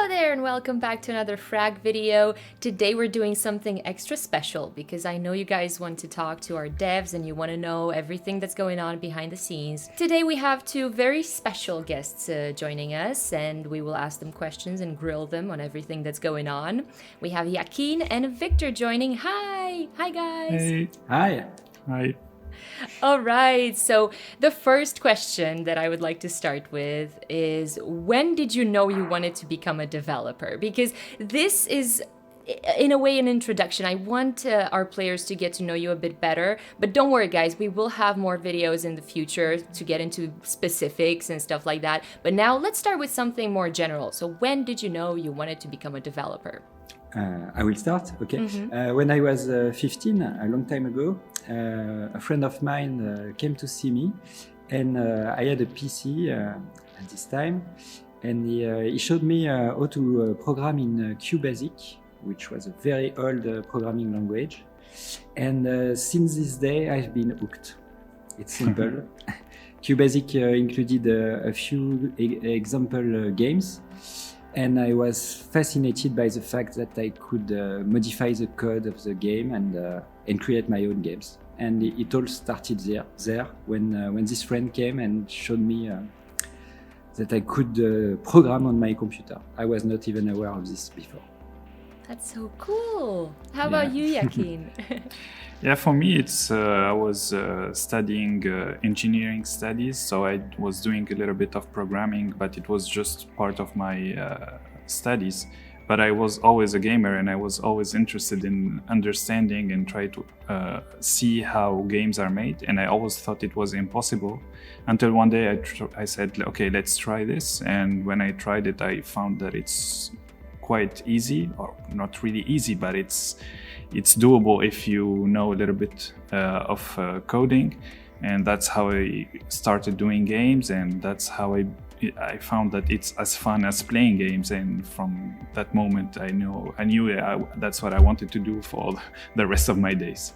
Hello there and welcome back to another Frag video. Today we're doing something extra special because I know you guys want to talk to our devs and you want to know everything that's going on behind the scenes. Today we have two very special guests joining us and we will ask them questions and grill them on everything that's going on. We have Joaquin and Victor joining. Hi! Hi guys! Hey. Hi. Hi. All right, so the first question that I would like to start with is when did you know you wanted to become a developer? Because this is, in a way, an introduction. I want our players to get to know you a bit better, but don't worry guys, we will have more videos in the future to get into specifics and stuff like that. But now let's start with something more general. So when did you know you wanted to become a developer? I will start. Okay. When I was 15, a long time ago, a friend of mine came to see me, and I had a PC at this time, and he showed me how to program in QBasic, which was a very old programming language. And since this day, I've been hooked. It's simple. QBasic included a few example games. And I was fascinated by the fact that I could modify the code of the game and create my own games. And it all started there when this friend came and showed me that I could program on my computer. I was not even aware of this before. That's so cool. How about you, Joaquin? Yeah, for me, it's I was studying engineering studies, so I was doing a little bit of programming, but it was just part of my studies. But I was always a gamer, and I was always interested in understanding and try to see how games are made. And I always thought it was impossible, until one day I said, okay, let's try this. And when I tried it, I found that it's quite easy, or not really easy, but it's doable if you know a little bit of coding. And that's how I started doing games, and that's how I found that it's as fun as playing games. And from that moment I knew that's what I wanted to do for the rest of my days.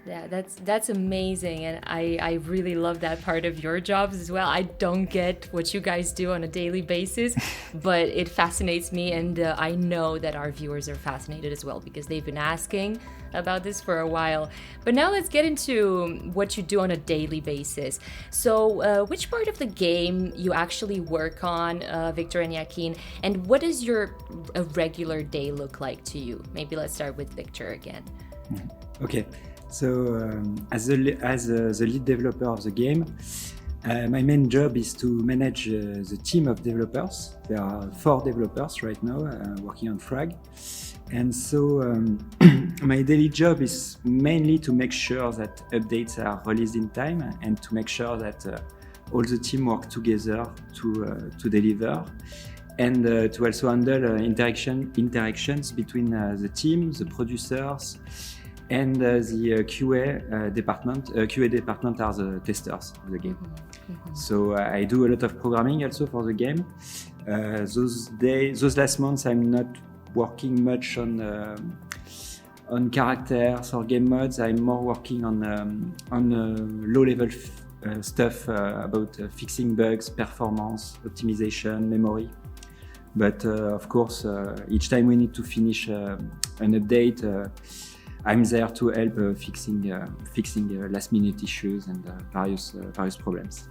Yeah, that's amazing, and I really love that part of your jobs as well. I don't get what you guys do on a daily basis, but it fascinates me, and I know that our viewers are fascinated as well because they've been asking about this for a while. But now let's get into what you do on a daily basis. So which part of the game you actually work on, Victor and Joaquin, and what does your a regular day look like to you? Maybe let's start with Victor again. Okay. So as the lead developer of the game, my main job is to manage the team of developers. There are 4 developers right now working on Frag. And so my daily job is mainly to make sure that updates are released in time and to make sure that all the team work together to deliver, and to also handle interactions between the team, the producers, and the QA department. QA department are the testers of the game. So I do a lot of programming also for the game. Those last months, I'm not working much on characters or game mods. I'm more working on low-level stuff about fixing bugs, performance, optimization, memory. But of course, each time we need to finish an update, I'm there to help fixing last-minute issues and various problems.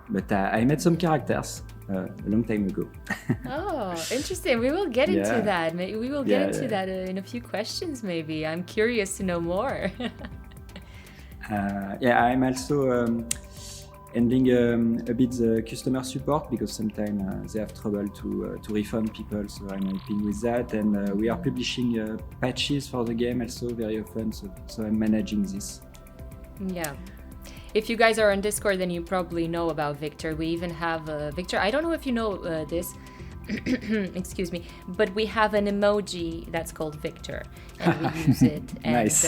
But I met some characters a long time ago. Oh, interesting. We will get into that. We will get into that in a few questions, maybe. I'm curious to know more. I'm also handling a bit the customer support because sometimes they have trouble to refund people, so I'm helping with that. And we are publishing patches for the game also very often, so I'm managing this. Yeah. If you guys are on Discord, then you probably know about Victor. We even have Victor. I don't know if you know this. Excuse me, but we have an emoji that's called Victor, and we use it. And Nice.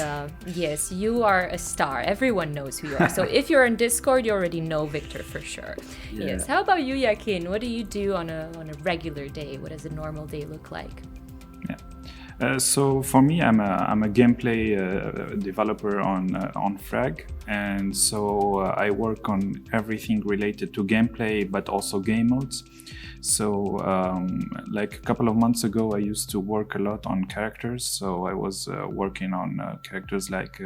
Yes, you are a star. Everyone knows who you are. So if you're on Discord, you already know Victor for sure. Yeah. Yes. How about you, Joaquin? What do you do on a regular day? What does a normal day look like? So for me, I'm a gameplay developer on Frag, and so I work on everything related to gameplay, but also game modes. So like a couple of months ago, I used to work a lot on characters. So I was working on characters like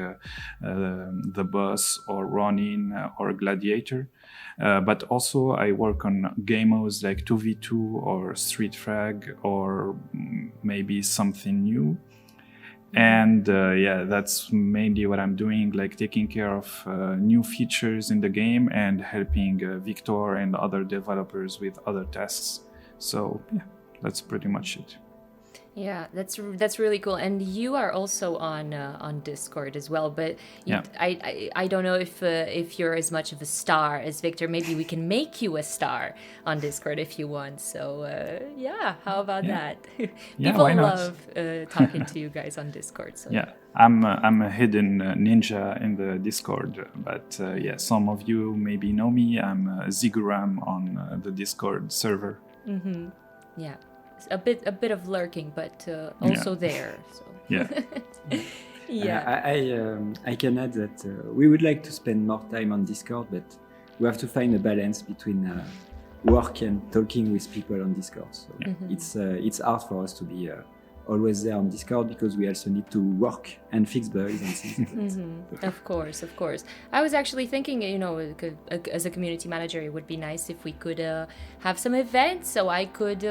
the boss or Ronin or Gladiator. But also I work on game modes like 2v2 or Street Frag or maybe something new. And yeah, that's mainly what I'm doing, like taking care of new features in the game and helping Victor and other developers with other tasks. So yeah, that's pretty much it. Yeah, that's really cool. And you are also on Discord as well. But Yeah. I don't know if you're as much of a star as Victor. Maybe we can make you a star on Discord if you want. So yeah, how about Yeah. that? Yeah, People why not? love talking to you guys on Discord. So Yeah, I'm a hidden ninja in the Discord, but yeah, some of you maybe know me. I'm Ziguram on the Discord server. yeah, it's a bit of lurking, but also there. So Yeah. yeah. I can add that we would like to spend more time on Discord, but we have to find a balance between work and talking with people on Discord. So it's hard for us to be always there on Discord because we also need to work and fix bugs and things. Of course, of course. I was actually thinking, you know, as a community manager, it would be nice if we could have some events, so I could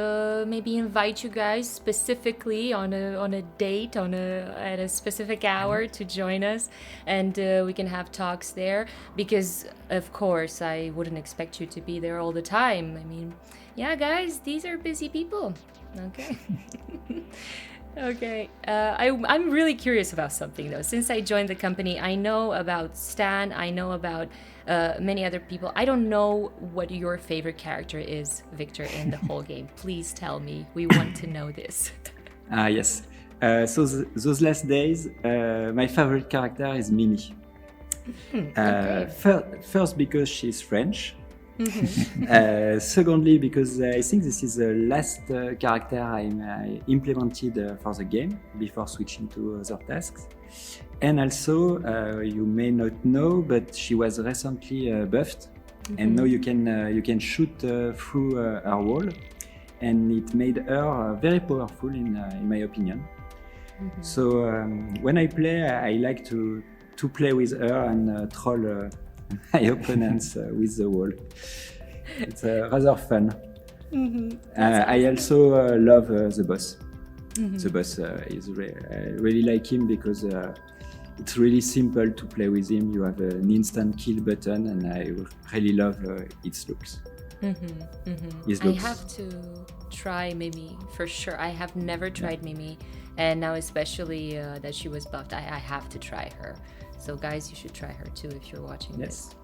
maybe invite you guys specifically on a date at a specific hour to join us, and we can have talks there. Because of course, I wouldn't expect you to be there all the time. I mean, yeah, guys, these are busy people. Okay. Okay. I'm really curious about something though. Since I joined the company, I know about Stan, I know about many other people. I don't know what your favorite character is, Victor, in the whole game. Please tell me. We want to know this. Yes. So those last days, my favorite character is Mimi. Okay. First because she's French. Secondly, because I think this is the last character I implemented for the game before switching to other tasks. And also, you may not know, but she was recently buffed, and now you can shoot through her wall, and it made her very powerful in my opinion. So when I play, I like to play with her and troll my opponents with the wall. It's rather fun. I also love the boss. The boss is I really like him because it's really simple to play with him. You have an instant kill button, and I really love its looks. His I looks. have to try Mimi for sure. I have never tried Mimi, and now especially that she was buffed, I have to try her. So guys, you should try her too if you're watching this.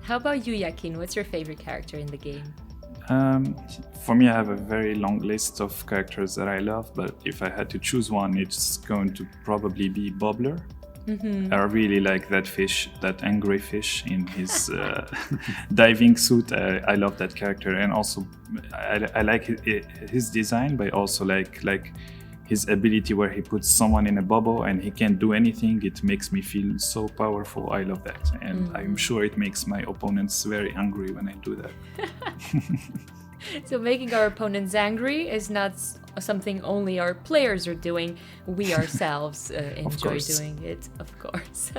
How about you, Yakin? What's your favorite character in the game? For me, I have a very long list of characters that I love, but if I had to choose one, it's going to probably be Bobbler. I really like that fish, that angry fish in his diving suit. I love that character, and also I like his design, but also like his ability where he puts someone in a bubble and he can't do anything. It makes me feel so powerful. I love that, and I'm sure it makes my opponents very angry when I do that. So making our opponents angry is not something only our players are doing. We ourselves enjoy course. doing it, of course.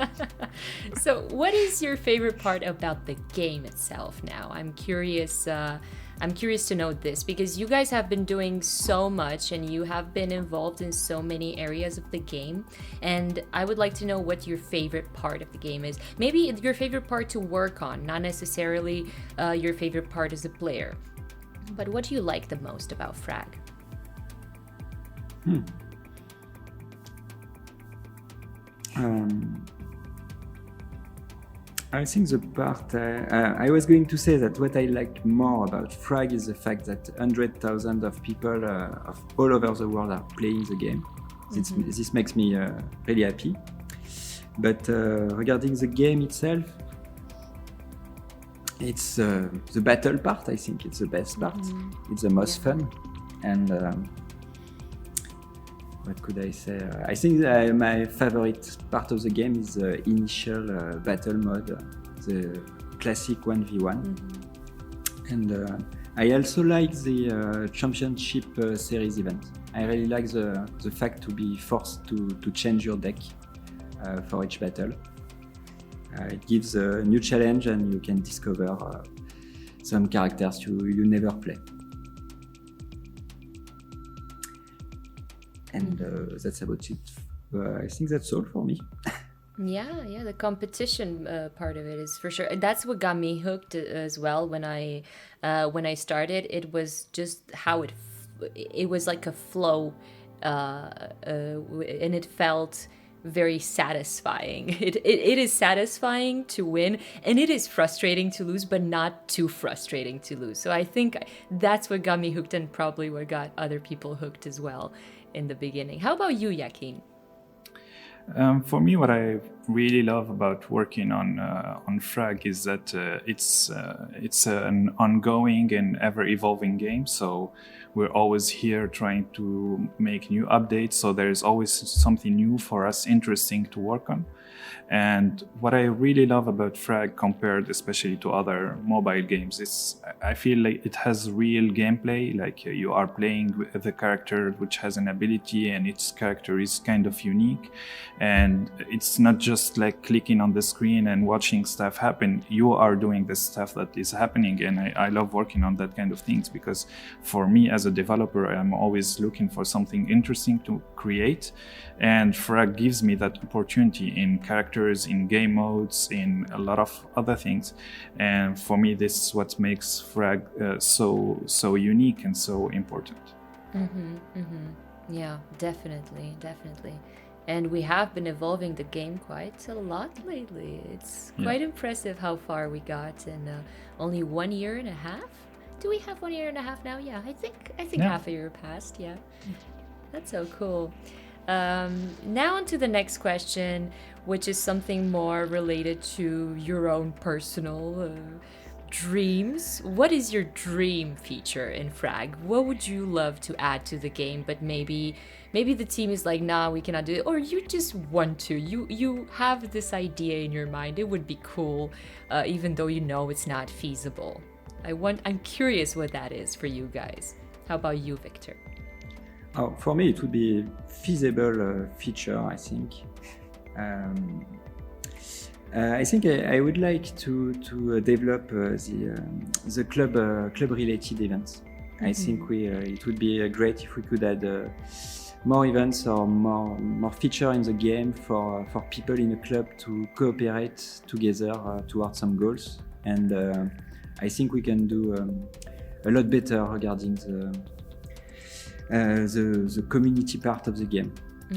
So what is your favorite part about the game itself now? I'm curious to know this because you guys have been doing so much and you have been involved in so many areas of the game. And I would like to know what your favorite part of the game is. Maybe your favorite part to work on, not necessarily your favorite part as a player. But what do you like the most about Frag? I think the part I was going to say that what I like more about Frag is the fact that 100,000 of people of all over the world are playing the game. This makes me really happy. But regarding the game itself, it's the battle part. I think it's the best part. It's the most fun, and what could I say? I think my favorite part of the game is the initial battle mode, the classic 1v1. And I also like the championship series event. I really like the fact to be forced to change your deck for each battle. It gives a new challenge and you can discover some characters you never play. And that's about it. I think that's all for me. Yeah, the competition part of it is for sure. That's what got me hooked as well when I started. It was just how it was like a flow, and it felt very satisfying. It is satisfying to win, and it is frustrating to lose, but not too frustrating to lose. So I think that's what got me hooked, and probably what got other people hooked as well in the beginning. How about you, Joaquin? For me, what I really love about working on Frag is that it's an ongoing and ever-evolving game. So we're always here trying to make new updates. So there's always something new for us, interesting to work on. And what I really love about Frag, compared especially to other mobile games, is I feel like it has real gameplay. Like you are playing with the character which has an ability, and its character is kind of unique. And it's not just like clicking on the screen and watching stuff happen. You are doing the stuff that is happening, and I love working on that kind of things, because for me as a developer, I'm always looking for something interesting to create. And Frag gives me that opportunity in characters, in game modes, in a lot of other things. And for me, this is what makes Frag so unique and so important. Yeah, definitely. And we have been evolving the game quite a lot lately. It's quite impressive how far we got in only 1 year and a half. Do we have 1 year and a half now? Yeah, I think half a year passed. Yeah, that's so cool. Now on to the next question, which is something more related to your own personal dreams. What is your dream feature in Frag? What would you love to add to the game, but maybe the team is like, nah, we cannot do it, or you just want to. You have this idea in your mind. It would be cool, even though you know it's not feasible. I'm curious what that is for you guys. How about you, Victor? Oh, for me, it would be a feasible feature, I think. I think I would like to develop the club-related events. I think it would be great if we could add more events or more feature in the game for people in a club to cooperate together towards some goals. And I think we can do a lot better regarding the community part of the game.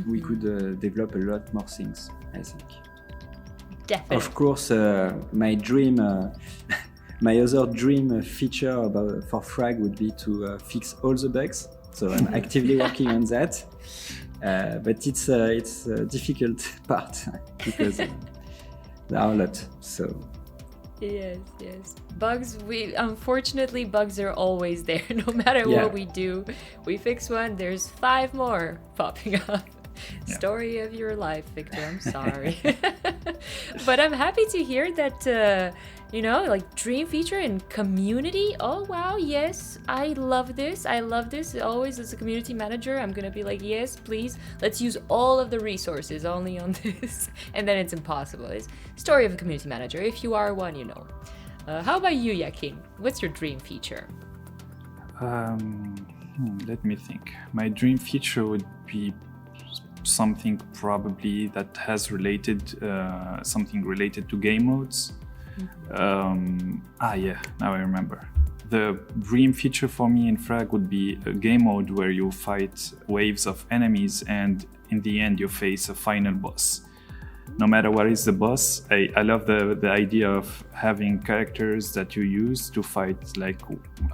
We could develop a lot more things, I think. Definitely. Of course, my dream, my other dream feature for Frag would be to fix all the bugs. So I'm actively working on that. But it's a difficult part because there are a lot. So. Yes. Bugs, unfortunately, bugs are always there. No matter what we do, we fix one, there's 5 more popping up. Yeah. Story of your life, Victor. I'm sorry. But I'm happy to hear that, like dream feature and community. Oh, wow. Yes, I love this. Always as a community manager, I'm going to be like, yes, please, let's use all of the resources only on this. And then it's impossible. It's story of a community manager. If you are one, you know. How about you, Joaquin? What's your dream feature? Let me think. My dream feature would be something probably that has something related to game modes. Now I remember. The dream feature for me in Frag would be a game mode where you fight waves of enemies, and in the end you face a final boss. No matter what is the boss, I love the idea of having characters that you use to fight like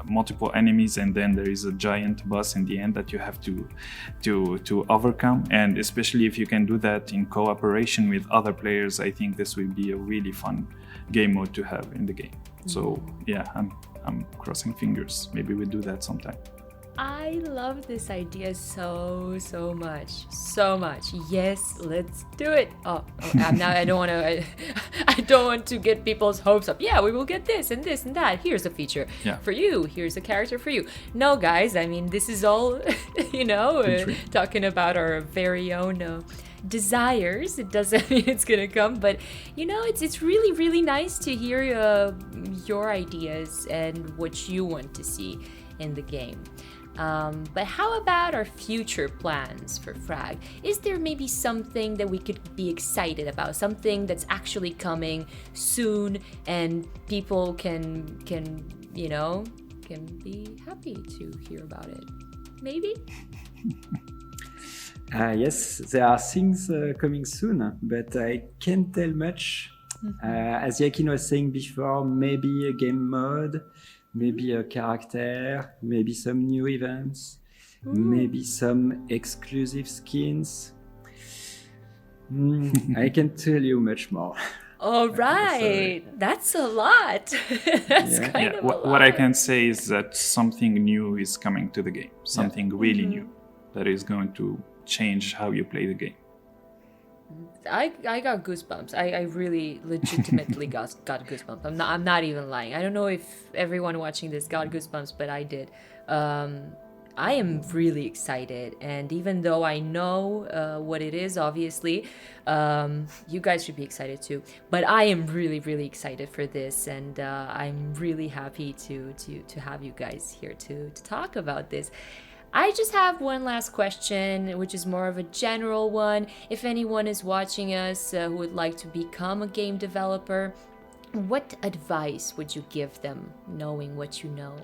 multiple enemies, and then there is a giant boss in the end that you have to overcome. And especially if you can do that in cooperation with other players, I think this will be a really fun game mode to have in the game. So yeah, I'm crossing fingers. Maybe we'll do that sometime. I love this idea so much. Yes, let's do it. I don't want to. I don't want to get people's hopes up. Yeah, we will get this and this and that. Here's a feature for you. Here's a character for you. No, guys. I mean, this is all, talking about our very own desires. It doesn't mean it's gonna come, but it's really nice to hear your ideas and what you want to see in the game. But how about our future plans for Frag? Is there maybe something that we could be excited about, something that's actually coming soon and people can be happy to hear about it? Maybe? Yes, there are things coming soon, but I can't tell much. As Yakin was saying before, maybe a game mode, maybe a character, maybe some new events, maybe some exclusive skins. I can't tell you much more. All right, that's a lot. That's kind of a lot. What I can say is that something new is coming to the game, something really new that is going to change how you play the game. I got goosebumps. I really legitimately got goosebumps. I'm not even lying. I don't know if everyone watching this got goosebumps, but I did. I am really excited, and even though I know what it is, obviously, you guys should be excited too. But I am really excited for this, and I'm really happy to have you guys here to talk about this. I just have one last question, which is more of a general one. If anyone is watching us who would like to become a game developer, what advice would you give them, knowing what you know?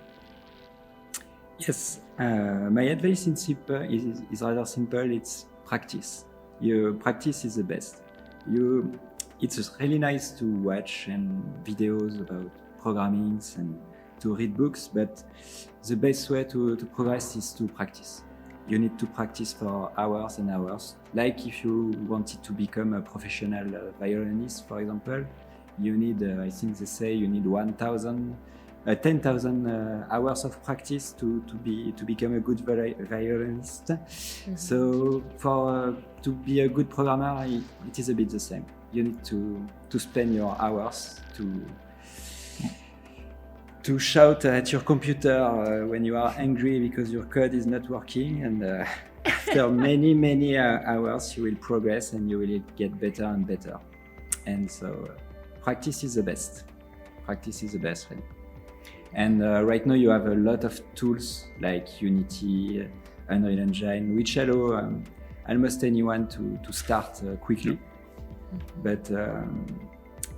Yes, my advice is rather simple. It's practice. Your practice is the best. It's really nice to watch and videos about programming and to read books, but the best way to progress is to practice. You need to practice for hours and hours. Like if you wanted to become a professional violinist, for example, you need, I think they say, you need 10,000 hours of practice to become a good violinist. So to be a good programmer, it is a bit the same. You need to spend your hours to shout at your computer when you are angry because your code is not working, and after many hours you will progress and you will get better and better. And so practice is the best. Practice is the best, really. And right now you have a lot of tools like Unity, Unreal Engine, which allow almost anyone to start quickly. But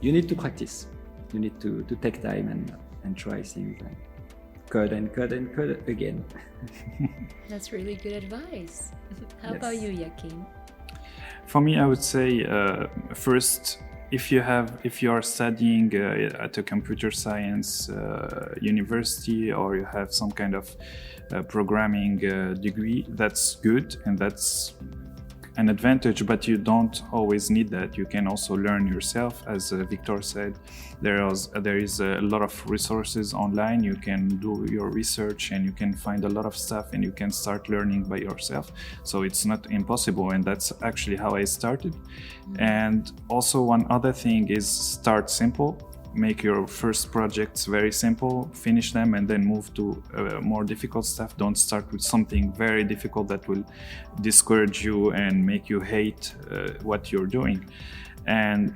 you need to practice. You need to take time and try things and code again. That's really good advice. How about you, Yakin? For me, I would say first, if you are studying at a computer science university, or you have some kind of programming degree, that's good and that's an advantage, but you don't always need that. You can also learn yourself. As Victor said, there is a lot of resources online. You can do your research and you can find a lot of stuff and you can start learning by yourself. So it's not impossible, and that's actually how I started. And also one other thing is start simple. Make your first projects very simple, finish them, and then move to more difficult stuff. Don't start with something very difficult that will discourage you and make you hate what you're doing.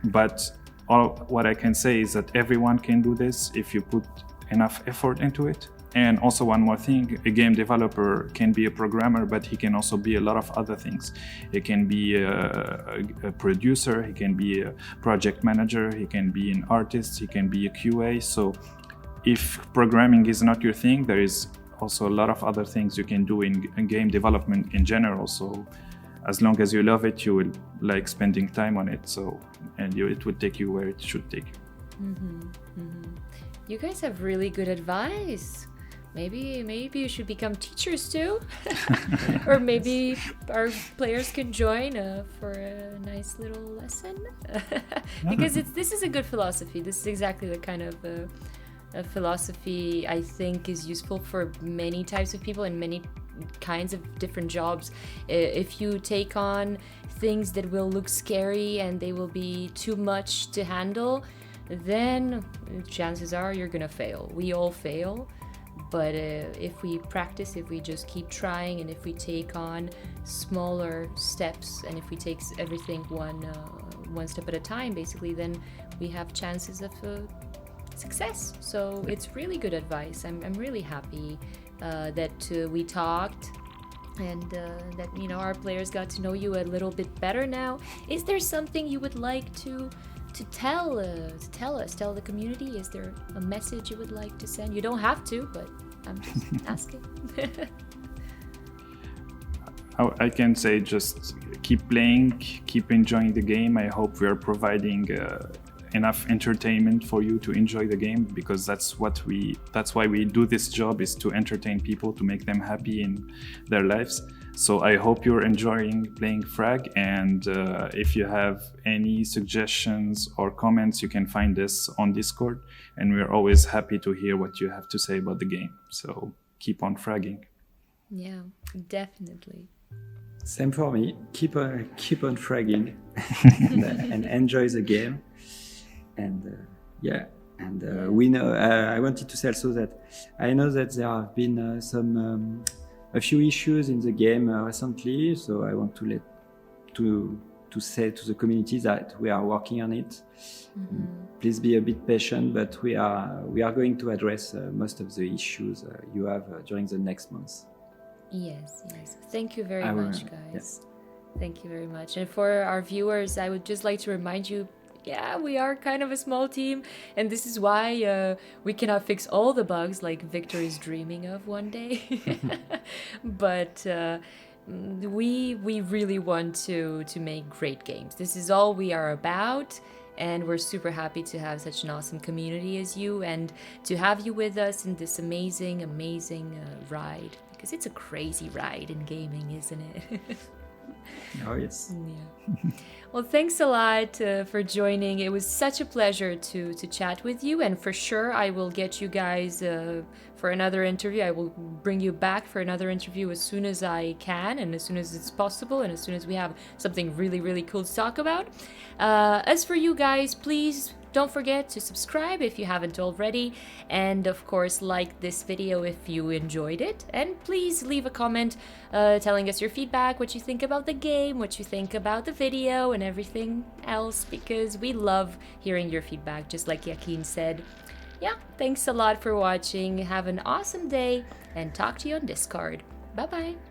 But what I can say is that everyone can do this if you put enough effort into it. And also one more thing, a game developer can be a programmer, but he can also be a lot of other things. He can be a producer, he can be a project manager, he can be an artist, he can be a QA. So if programming is not your thing, there is also a lot of other things you can do in game development in general. So as long as you love it, you will like spending time on it. It will take you where it should take you. You guys have really good advice. Maybe you should become teachers too, or maybe our players can join for a nice little lesson. Because this is a good philosophy. This is exactly the kind of philosophy, I think, is useful for many types of people and many kinds of different jobs. If you take on things that will look scary and they will be too much to handle, then chances are you're gonna fail. We all fail. But if we practice, if we just keep trying, and if we take on smaller steps, and if we take everything one step at a time, basically, then we have chances of success. So it's really good advice. I'm really happy that we talked, and that our players got to know you a little bit better now. Is there something you would like to tell the community? Is there a message you would like to send? You don't have to, but I'm just asking. I can say just keep playing, keep enjoying the game. I hope we are providing enough entertainment for you to enjoy the game, because that's why we do this job, is to entertain people, to make them happy in their lives. So I hope you're enjoying playing Frag, and if you have any suggestions or comments, you can find us on Discord, and we're always happy to hear what you have to say about the game. So keep on fragging. Yeah, definitely. Same for me. Keep on fragging and enjoy the game. And we know. I wanted to say also that I know that there have been a few issues in the game recently. So I want to say to the community that we are working on it. Mm-hmm. Please be a bit patient, but we are going to address most of the issues you have during the next months. Yes. Thank you very much, guys. Yeah. Thank you very much. And for our viewers, I would just like to remind you, we are kind of a small team, and this is why we cannot fix all the bugs like Victor is dreaming of one day. But we really want to make great games. This is all we are about, and we're super happy to have such an awesome community as you, and to have you with us in this amazing ride, because it's a crazy ride in gaming, isn't it? Oh, yes. Yeah. Well, thanks a lot for joining. It was such a pleasure to chat with you, and for sure I will get you guys for another interview. I will bring you back for another interview as soon as I can, and as soon as it's possible, and as soon as we have something really, really cool to talk about. As for you guys, please don't forget to subscribe if you haven't already, and of course like this video if you enjoyed it, and please leave a comment telling us your feedback, what you think about the game, what you think about the video, and everything else, because we love hearing your feedback, just like Yakin said. Yeah, thanks a lot for watching. Have an awesome day, and talk to you on Discord. Bye bye.